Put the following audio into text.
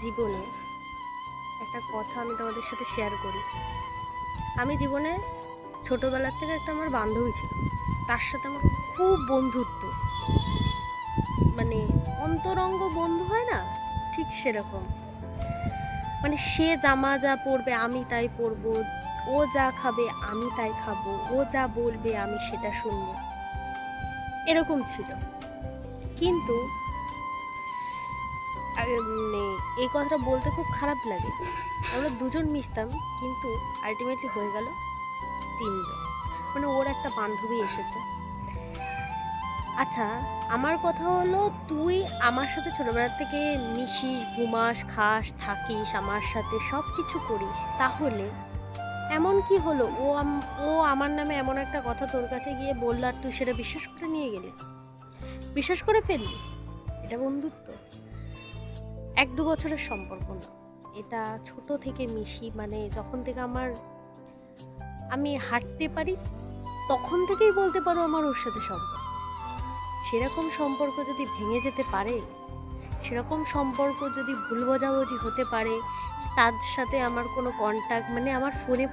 জীবনে একটা কথা আমি তোমাদের সাথে শেয়ার করি। আমি জীবনে ছোটোবেলার থেকে একটা আমার বান্ধবী ছিল, তার সাথে আমার খুব বন্ধুত্ব, মানে অন্তরঙ্গ বন্ধু হয় না, ঠিক সেরকম। মানে সে জামা যা পরবে আমি তাই পরবো, ও যা খাবে আমি তাই খাবো, ও যা বলবে আমি সেটা শুনবো, এরকম ছিল। কিন্তু মানে এই কথাটা বলতে খুব খারাপ লাগে, আমরা দুজন মিশতাম কিন্তু আলটিমেটলি হয়ে গেল তিনজন। মানে ওর একটা বান্ধবী এসেছে। আচ্ছা, আমার কথা হলো, তুই আমার সাথে ছোটবেলা থেকে মিশিস, ঘুমাস, খাস, থাকিস, আমার সাথে সব কিছু করিস, তাহলে এমন কি হলো ও আমার নামে এমন একটা কথা তোর কাছে গিয়ে বলল আর তুই সেটা বিশ্বাস করে নিয়ে গেলি, বিশ্বাস করে ফেললি? এটা বন্ধুত্ব? 1-2 বছরের সম্পর্ক না, এটা ছোট থেকে মিশি, মানে যখন থেকে আমি হাঁটতে পারি তখন থেকেই বলতে পারো আমার ওর সাথে সম্পর্ক। সেরকম সম্পর্ক যদি ভেঙে যেতে পারে, সেরকম সম্পর্ক যদি ভুল বোঝাবুঝি হতে পারে, তার সাথে আমার কোনো কন্ট্যাক্ট, মানে আমার ফোনে